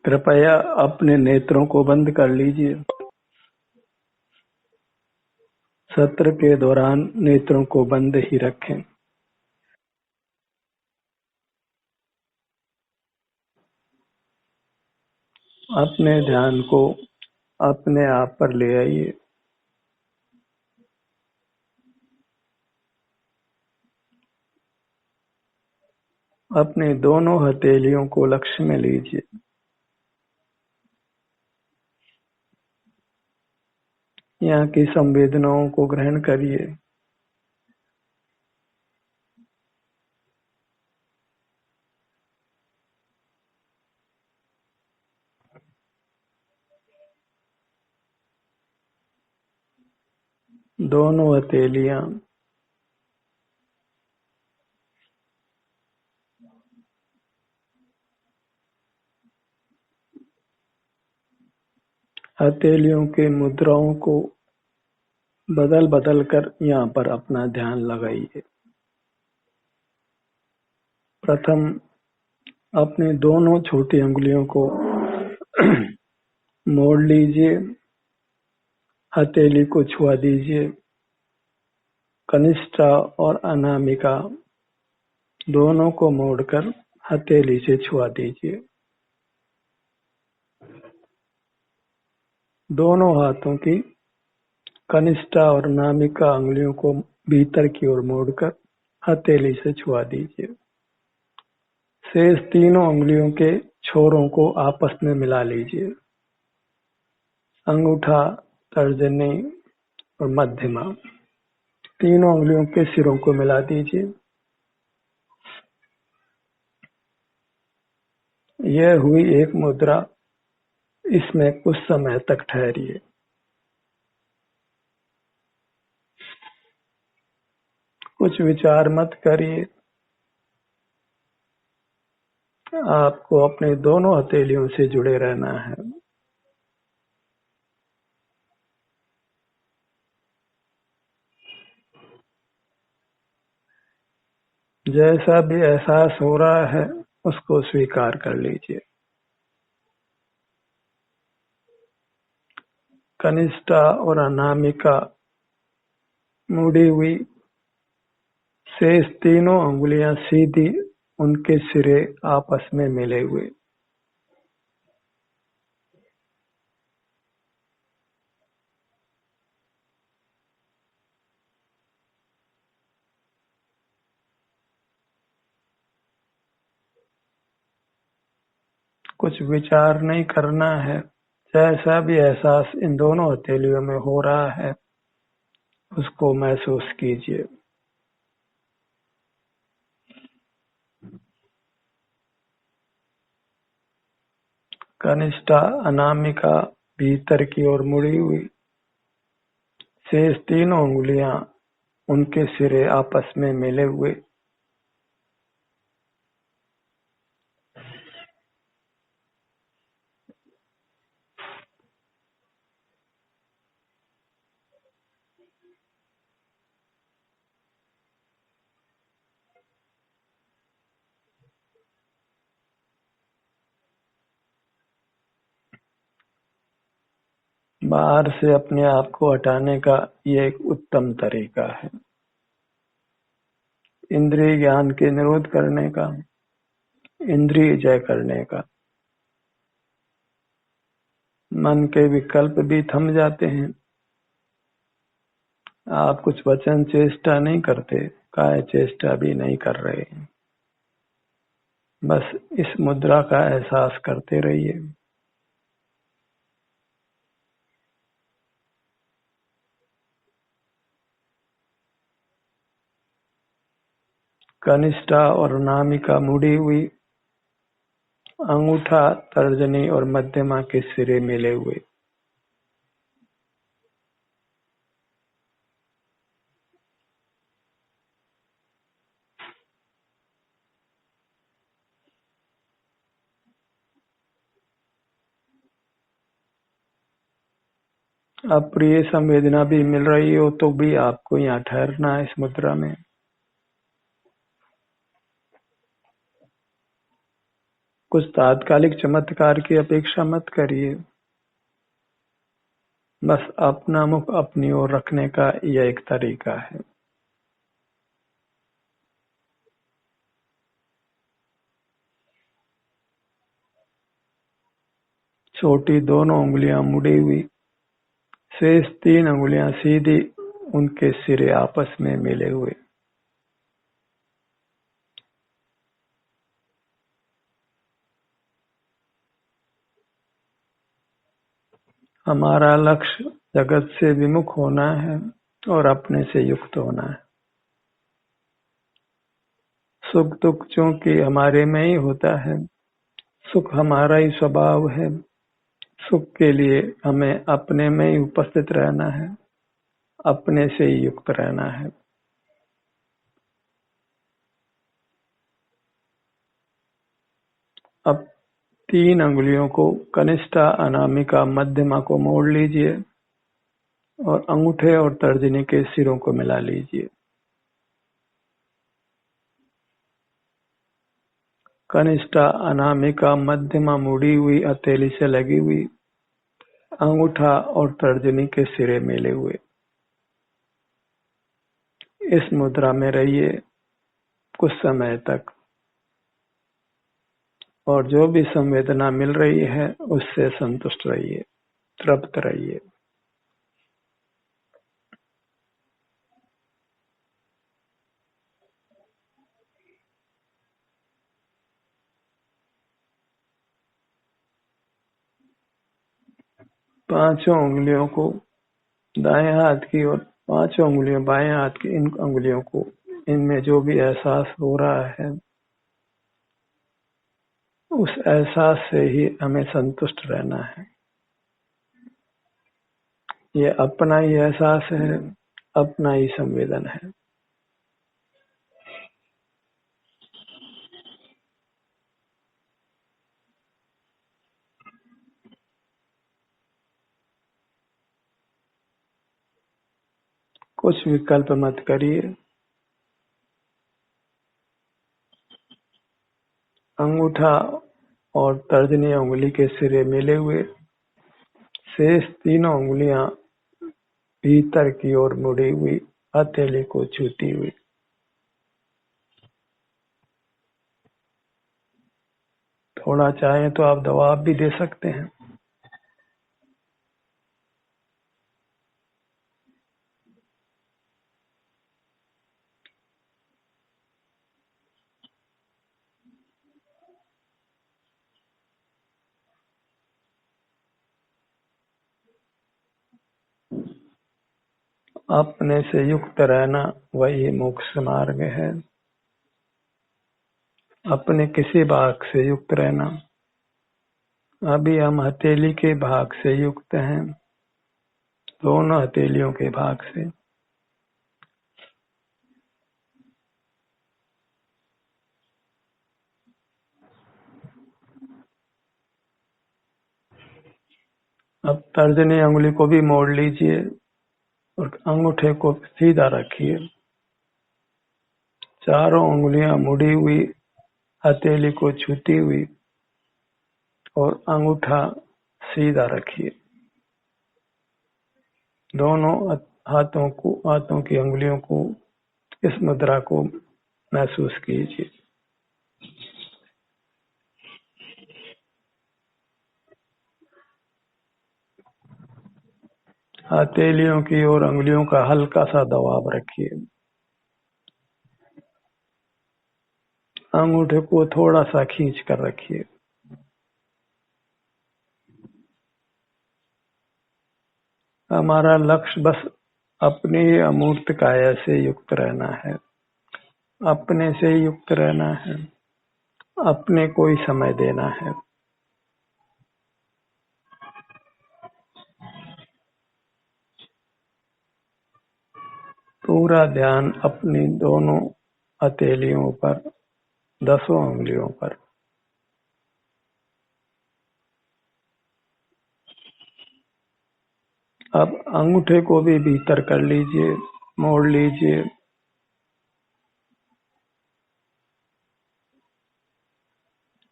कृपया अपने नेत्रों को बंद कर लीजिए। सत्र के दौरान नेत्रों को बंद ही रखें। अपने ध्यान को अपने आप पर ले आइए। अपने दोनों हथेलियों को लक्ष्य में लीजिए। यहाँ की संवेदनाओं को ग्रहण करिए। दोनों हथेलियां हथेलियों के मुद्राओं को बदल बदल कर यहाँ पर अपना ध्यान लगाइए। प्रथम अपनी दोनों छोटी उंगलियों को मोड़ लीजिए। हथेली को छुआ दीजिए। कनिष्ठा और अनामिका दोनों को मोड़कर हथेली से छुआ दीजिए। दोनों हाथों की कनिष्ठा और अनामिका उंगलियों को भीतर की ओर मोड़कर हथेली से छुआ दीजिए। शेष तीनों उंगलियों के छोरों को आपस में मिला लीजिए। अंगूठा, तर्जनी और मध्यमा तीनों उंगलियों के सिरों को मिला दीजिए। यह हुई एक मुद्रा। इसमें कुछ समय तक ठहरिए। कुछ विचार मत करिए। आपको अपने दोनों हथेलियों से जुड़े रहना है। जैसा भी एहसास हो रहा है उसको स्वीकार कर लीजिए। कनिष्ठा और अनामिका मुड़ी हुई, शेष तीनों उंगलियां सीधी, उनके सिरे आपस में मिले हुए। कुछ विचार नहीं करना है। जैसा भी एहसास इन दोनों हथेलियों में हो रहा है उसको महसूस कीजिए। कनिष्ठा, अनामिका भीतर की ओर मुड़ी हुई, शेष तीनों उंगलियां, उनके सिरे आपस में मिले हुए। बाहर से अपने आप को हटाने का ये एक उत्तम तरीका है। इंद्रिय ज्ञान के निरोध करने का, इंद्रिय जय करने का। मन के विकल्प भी थम जाते हैं। आप कुछ वचन चेष्टा नहीं करते, काय चेष्टा भी नहीं कर रहे। बस इस मुद्रा का एहसास करते रहिए। कनिष्ठा और अनामिका मुड़ी हुई, अंगूठा, तर्जनी और मध्यमा के सिरे मिले हुए। अप्रिय संवेदना भी मिल रही हो तो भी आपको यहाँ ठहरना है इस मुद्रा में। कुछ तात्कालिक चमत्कार की अपेक्षा मत करिए। बस अपना मुख अपनी ओर रखने का यह एक तरीका है। छोटी दोनों उंगलियां मुड़ी हुई, शेष 3 उंगलियां सीधी, उनके सिरे आपस में मिले हुए। हमारा लक्ष्य जगत से विमुख होना है और अपने से युक्त होना है। सुख दुख चूंकि हमारे में ही होता है, सुख हमारा ही स्वभाव है। सुख के लिए हमें अपने में ही उपस्थित रहना है, अपने से ही युक्त रहना है। अब 3 अंगुलियों को कनिष्ठा, अनामिका, मध्यमा को मोड़ लीजिए और अंगूठे और तर्जनी के सिरों को मिला लीजिए। कनिष्ठा, अनामिका, मध्यमा मुड़ी हुई, हथेली से लगी हुई, अंगूठा और तर्जनी के सिरे मिले हुए। इस मुद्रा में रहिए कुछ समय तक और जो भी संवेदना मिल रही है उससे संतुष्ट रहिए, तृप्त रहिए। पांचों उंगलियों को दाएं हाथ की और 5 उंगलियों बाएं हाथ की, इन उंगलियों को, इनमें जो भी एहसास हो रहा है उस एहसास से ही हमें संतुष्ट रहना है। ये अपना ही एहसास है, अपना ही संवेदन है। कुछ विकल्प मत करिए। अंगूठा और तर्जनी उंगली के सिरे मिले हुए, शेष तीनों उंगलियां भीतर की ओर मुड़ी हुई, हथेली को छूती हुई। थोड़ा चाहे तो आप दबाव भी दे सकते हैं। अपने से युक्त रहना वही मोक्ष मार्ग है। अपने किसी भाग से युक्त रहना। अभी हम हथेली के भाग से युक्त हैं, दोनों हथेलियों के भाग से। अब तर्जनी उंगली को भी मोड़ लीजिए और अंगूठे को सीधा रखिए। चारों उंगलियां मुड़ी हुई, हथेली को छूती हुई और अंगूठा सीधा रखिए। दोनों हाथों की उंगलियों को, इस मुद्रा को महसूस कीजिए। हथेलियों की ओर उंगलियों का हल्का सा दबाव रखिए। अंगूठे को थोड़ा सा खींच कर रखिए। हमारा लक्ष्य बस अपनी अमूर्त काया से युक्त रहना है, अपने से युक्त रहना है, अपने को ही समय देना है। पूरा ध्यान अपनी दोनों हथेलियों पर, 10 उंगलियों पर। अब अंगूठे को भी भीतर कर लीजिए, मोड़ लीजिए।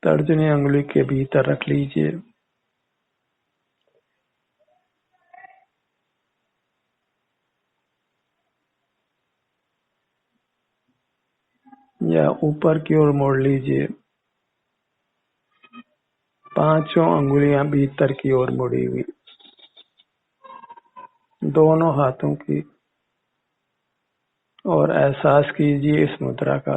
तर्जनी अंगुली के भीतर रख लीजिए। या ऊपर की ओर मोड़ लीजिए। पांचों अंगुलियां भीतर की ओर मुड़ी हुई, दोनों हाथों की। और एहसास कीजिए इस मुद्रा का।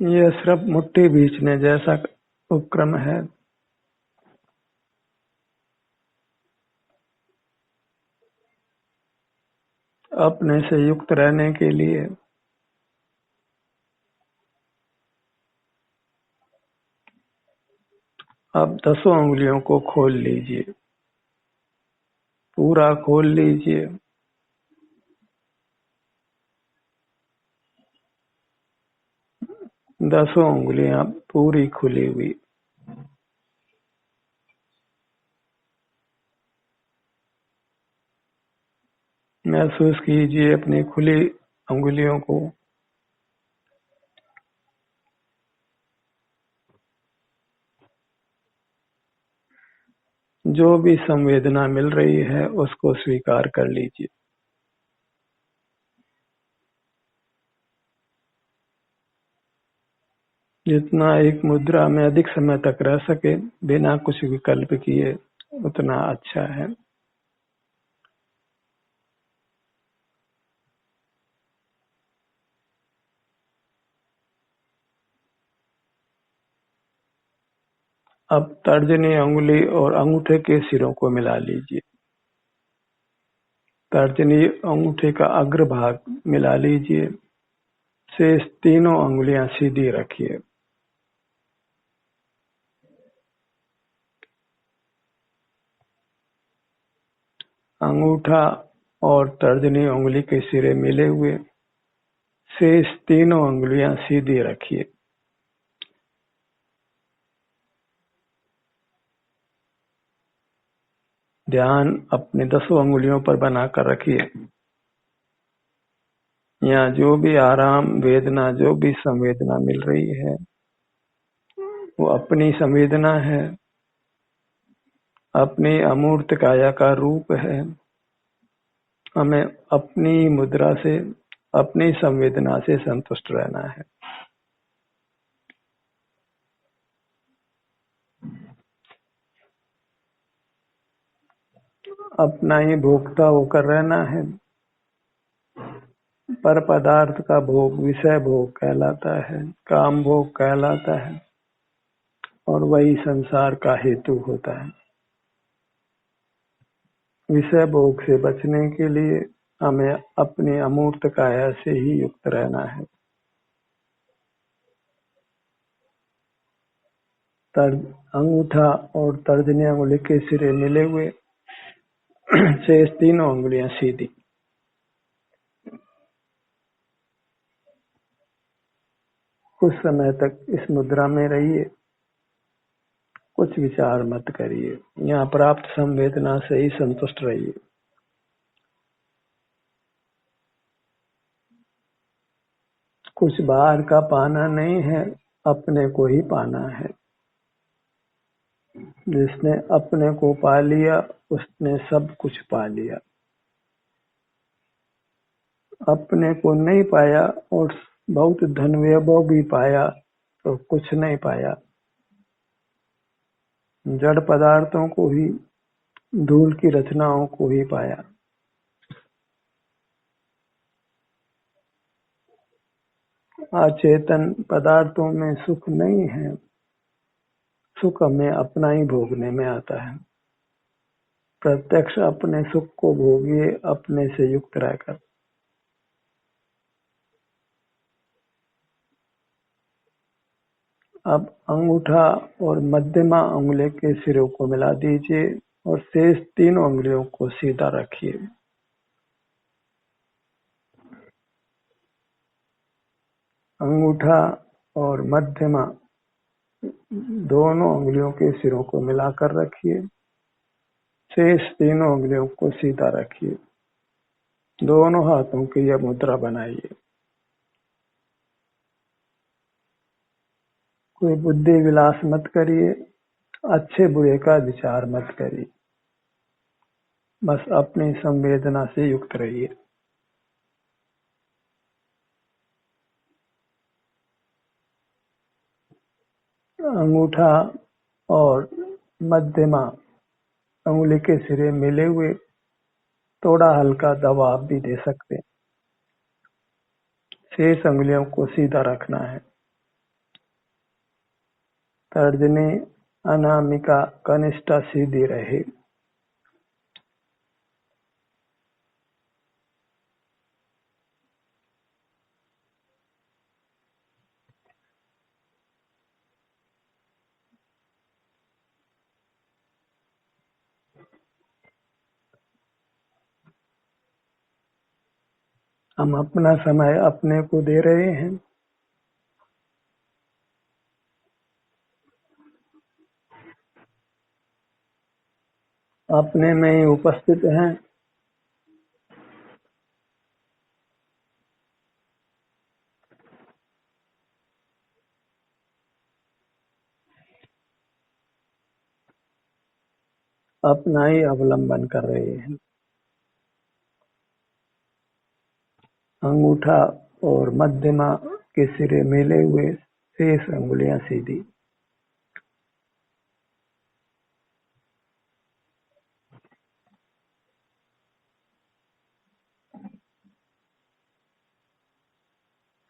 यह सिर्फ मुट्ठी भींचने जैसा उपक्रम है। अपने से युक्त रहने के लिए अब 10 उंगलियों को खोल लीजिए, पूरा खोल लीजिए। 10 उंगलियां पूरी खुली हुई। महसूस कीजिए अपनी खुली उंगलियों को। जो भी संवेदना मिल रही है उसको स्वीकार कर लीजिए। जितना एक मुद्रा में अधिक समय तक रह सके बिना कुछ विकल्प किए उतना अच्छा है। अब तर्जनी अंगुली और अंगूठे के सिरों को मिला लीजिए। तर्जनी अंगूठे का अग्र भाग मिला लीजिए। शेष तीनों अंगुलियां सीधी रखिए। अंगूठा और तर्जनी उंगली के सिरे मिले हुए। शेष तीनों अंगुलियां सीधी रखिए। ध्यान अपने 10 अंगुलियों पर बनाकर रखिए। यहाँ जो भी आराम, वेदना, जो भी संवेदना मिल रही है वो अपनी संवेदना है, अपनी अमूर्त काया का रूप है। हमें अपनी मुद्रा से, अपनी संवेदना से संतुष्ट रहना है। अपना ही भोगता होकर रहना है। पर पदार्थ का भोग विषय भोग कहलाता है, काम भोग कहलाता है और वही संसार का हेतु होता है। विषय भोग से बचने के लिए हमें अपनी अमूर्त काया से ही युक्त रहना है। अंगूठा और तर्जनी अंगुली के सिरे मिले हुए। शेष तीनों अंगुलियां सीधी। कुछ समय तक इस मुद्रा में रहिए। कुछ विचार मत करिए। यहाँ प्राप्त संवेदना से ही संतुष्ट रहिए। कुछ बाहर का पाना नहीं है, अपने को ही पाना है। जिसने अपने को पा लिया उसने सब कुछ पा लिया। अपने को नहीं पाया और बहुत धन वैभव भी पाया तो कुछ नहीं पाया। जड़ पदार्थों को ही, धूल की रचनाओं को ही पाया। अचेतन पदार्थों में सुख नहीं है। सुख हमें अपना ही भोगने में आता है। प्रत्यक्ष अपने सुख को भोगिए अपने से युक्त रहकर। अब अंगूठा और मध्यमा उंगली के सिरों को मिला दीजिए और शेष तीनों उंगलियों को सीधा रखिए। अंगूठा और मध्यमा दोनों उंगलियों के सिरों को मिलाकर रखिए। शेष तीनों उंगलियों को सीधा रखिए। दोनों हाथों की यह मुद्रा बनाइए। कोई बुद्धि विलास मत करिए, अच्छे बुरे का विचार मत करिए, बस अपनी संवेदना से युक्त रहिए। अंगूठा और मध्यमा उंगली के सिरे मिले हुए, थोड़ा हल्का दबाव भी दे सकते हैं। शेष उंगलियों को सीधा रखना है। तर्जनी, अनामिका, कनिष्ठा सीधी रहे। हम अपना समय अपने को दे रहे हैं। अपने में ही उपस्थित हैं। अपना ही अवलंबन कर रहे हैं। अंगूठा और मध्यमा के सिरे मिले हुए, शेष उंगलियां सीधी।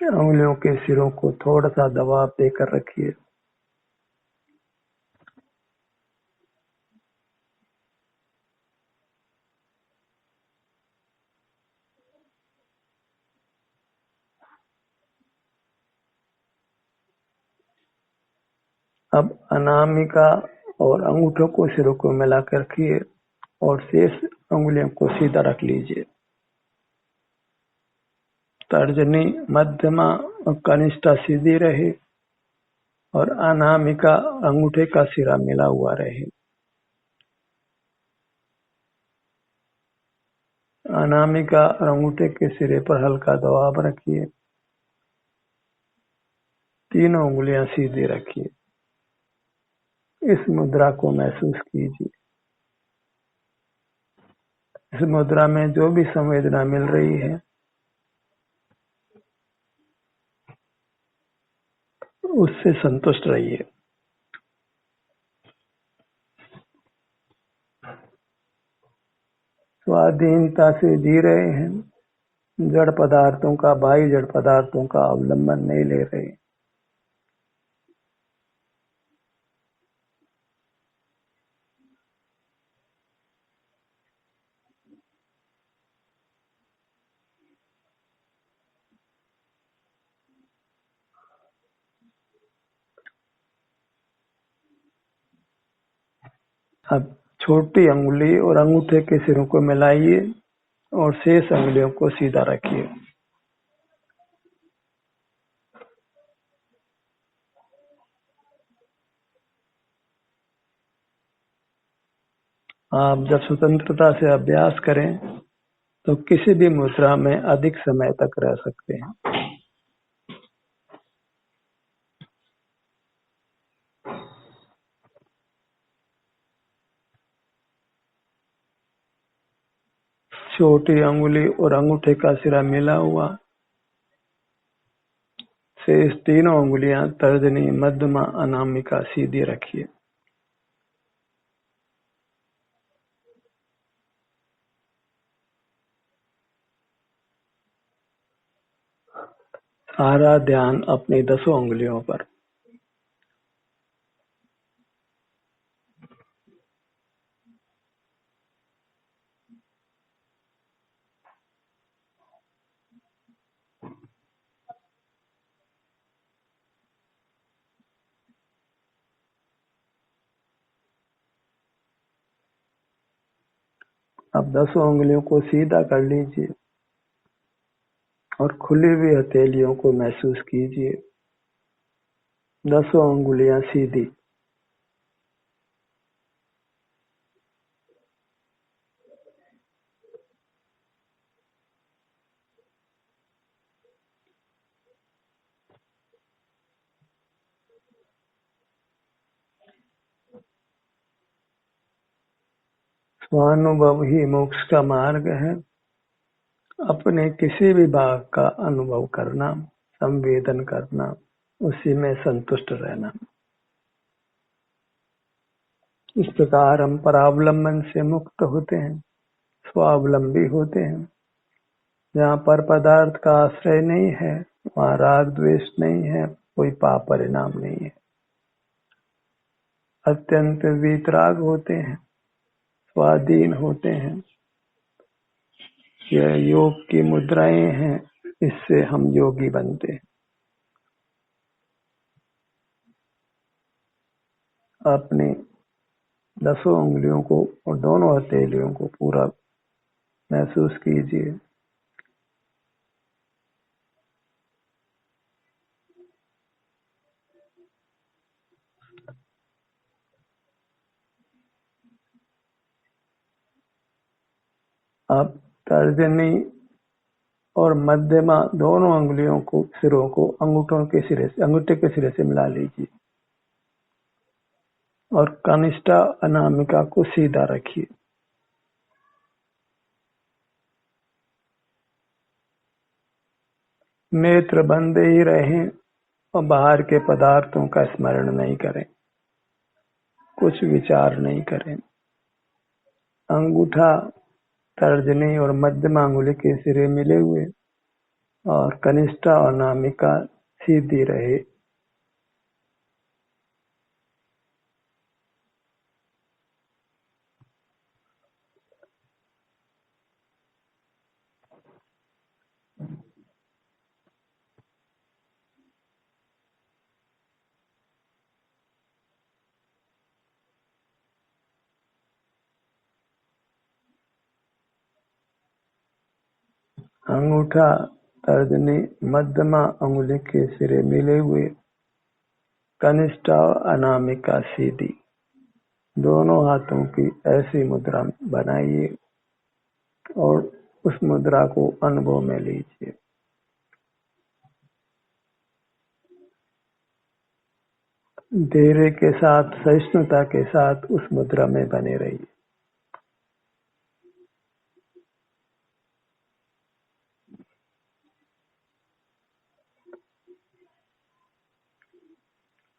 उंगलियों के सिरों को थोड़ा सा दबाव देकर रखिए। अब अनामिका और अंगूठों को सिरों को मिलाकर रखिए और शेष उंगलियों को सीधा रख लीजिए। तर्जनी, मध्यमा और कनिष्ठा सीधी रहे और अनामिका अंगूठे का सिरा मिला हुआ रहे। अनामिका और अंगूठे के सिरे पर हल्का दबाव रखिए। तीनों उंगलियां सीधी रखिए। इस मुद्रा को महसूस कीजिए। इस मुद्रा में जो भी संवेदना मिल रही है, उससे संतुष्ट रहिए। स्वाधीनता से जी रहे हैं। जड़ पदार्थों का, बाह्य जड़ पदार्थों का अवलंबन नहीं ले रहे। अब छोटी अंगुली और अंगूठे के सिरों को मिलाइए और शेष अंगुलियों को सीधा रखिए। आप जब स्वतंत्रता से अभ्यास करें तो किसी भी मुद्रा में अधिक समय तक रह सकते हैं। छोटी अंगुली और अंगूठे का सिरा मिला हुआ, शेष तीनों उंगलियां तर्जनी, मध्यमा, अनामिका सीधी रखिए। सारा ध्यान अपनी 10 उंगलियों पर। अब 10 उंगलियों को सीधा कर लीजिए और खुली हुई हथेलियों को महसूस कीजिए। 10 अंगुलियां सीधी। स्वानुभव ही मोक्ष का मार्ग है। अपने किसी भी भाग का अनुभव करना, संवेदन करना, उसी में संतुष्ट रहना। इस प्रकार हम परावलंबन से मुक्त होते हैं, स्वावलंबी होते हैं। जहाँ पर पदार्थ का आश्रय नहीं है, वहाँ राग द्वेष नहीं है, कोई पाप परिणाम नहीं है। अत्यंत वीतराग होते हैं, स्वाधीन होते हैं। यह योग की मुद्राएं हैं, इससे हम योगी बनते हैं। अपनी 10 उंगलियों को और दोनों हथेलियों को पूरा महसूस कीजिए। आप तर्जनी और मध्यमा दोनों उंगलियों को, सिरों को अंगूठे के सिरे से मिला लीजिए और कनिष्ठा अनामिका को सीधा रखिए। नेत्र बंद ही रहें और बाहर के पदार्थों का स्मरण नहीं करें, कुछ विचार नहीं करें। अंगूठा, तर्जनी और मध्यमा अंगुली के सिरे मिले हुए और कनिष्ठा और अनामिका सीधी रहे। अंगूठा, तर्जनी, मध्यमा अंगुली के सिरे मिले हुए, कनिष्ठा और अनामिका सीधी। दोनों हाथों की ऐसी मुद्रा बनाइए और उस मुद्रा को अनुभव में लीजिए। धैर्य के साथ, सहिष्णुता के साथ उस मुद्रा में बने रहिए।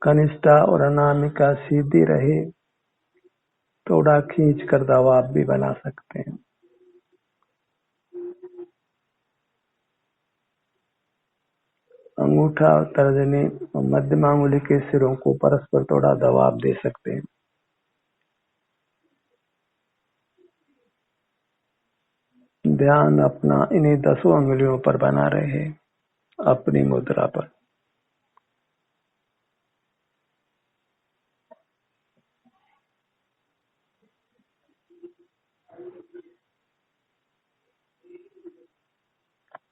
कनिष्ठा और अनामिका सीधी रहे। थोड़ा खींच कर दबाव भी बना सकते हैं। अंगूठा, तर्जनी और मध्यमा अंगुली के सिरों को परस्पर थोड़ा दबाव दे सकते हैं। ध्यान अपना इन्हीं 10 अंगुलियों पर बना रहे, अपनी मुद्रा पर।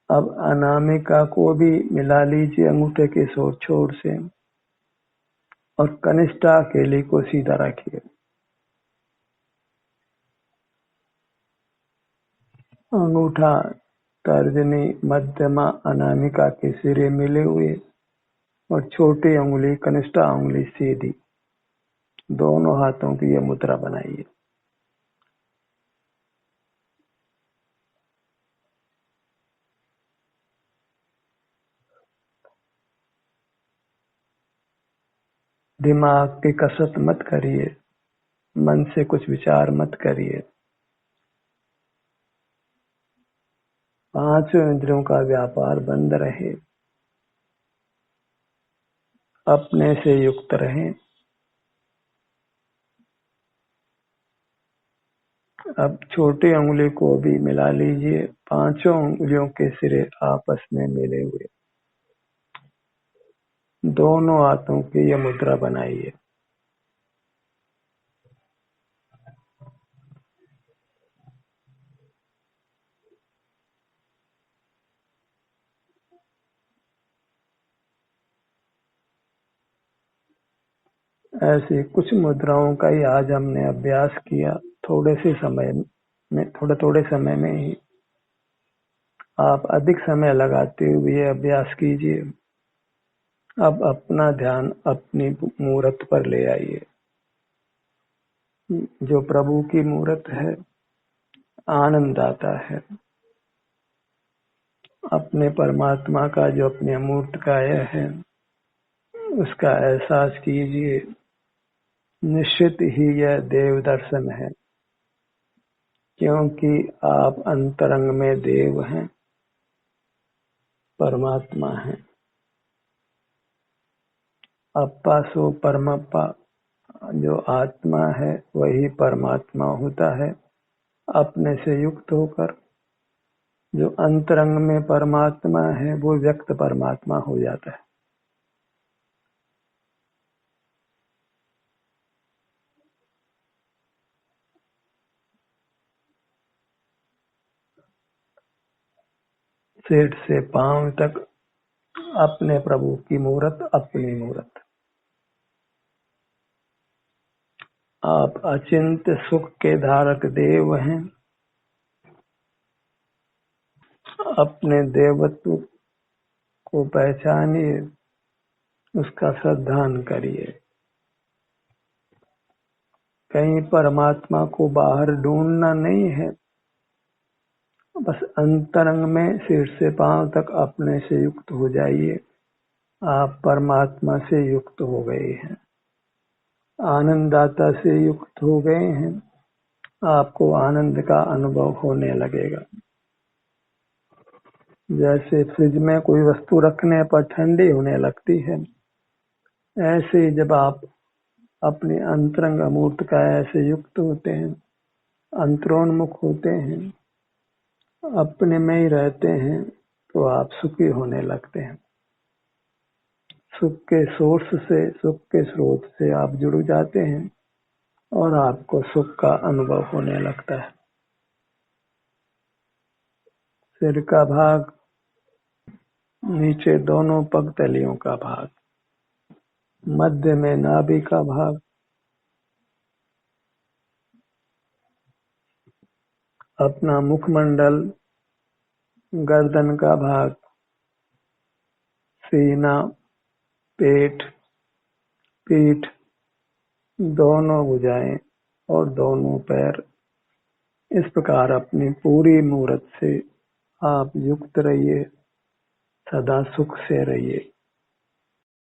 अब अनामिका को भी मिला लीजिए अंगूठे के छोर से और कनिष्ठा केली को सीधा रखिए। अंगूठा, तर्जनी, मध्यमा, अनामिका के सिरे मिले हुए और छोटी उंगली, कनिष्ठा उंगली सीधी। दोनों हाथों की यह मुद्रा बनाइए। दिमाग की कसरत मत करिए, मन से कुछ विचार मत करिए। 5 इंद्रियों का व्यापार बंद रहे, अपने से युक्त रहें। अब छोटी उंगली को भी मिला लीजिए। 5 उंगलियों के सिरे आपस में मिले हुए। दोनों हाथों की यह मुद्रा बनाइए। ऐसी कुछ मुद्राओं का ही आज हमने अभ्यास किया। थोड़े समय में ही आप अधिक समय लगाते हुए ये अभ्यास कीजिए। अब अपना ध्यान अपनी मूरत पर ले आइए, जो प्रभु की मूरत है, आनंद आता है। अपने परमात्मा का जो अपने अमूर्त काया है, उसका एहसास कीजिए। निश्चित ही यह देव दर्शन है, क्योंकि आप अंतरंग में देव हैं, परमात्मा हैं। अप्पा सो परमप्पा, जो आत्मा है वही परमात्मा होता है। अपने से युक्त होकर जो अंतरंग में परमात्मा है वो व्यक्त परमात्मा हो जाता है। सिर से पांव तक अपने प्रभु की मूरत, अपनी मूरत। आप अचिंत्य सुख के धारक देव हैं। अपने देवत्व को पहचानिए, उसका श्रद्धान करिए। कहीं परमात्मा को बाहर ढूंढना नहीं है, बस अंतरंग में सिर से पांव तक अपने से युक्त हो जाइए। आप परमात्मा से युक्त हो गए हैं, आनंददाता से युक्त हो गए हैं। आपको आनंद का अनुभव होने लगेगा। जैसे फ्रिज में कोई वस्तु रखने पर ठंडी होने लगती है, ऐसे जब आप अपने अंतरंग अमूर्त काया से युक्त होते हैं, अंतरोन्मुख होते हैं, अपने में ही रहते हैं, तो आप सुखी होने लगते हैं। सुख के सोर्स से, सुख के स्रोत से आप जुड़ जाते हैं और आपको सुख का अनुभव होने लगता है। सिर का भाग, नीचे दोनों पगतलियों का भाग, मध्य में नाभि का भाग, अपना मुखमंडल, गर्दन का भाग, सीना, पेट, पीठ, दोनों भुजाएं और दोनों पैर। इस प्रकार अपनी पूरी मूरत से आप युक्त रहिए, सदा सुख से रहिए।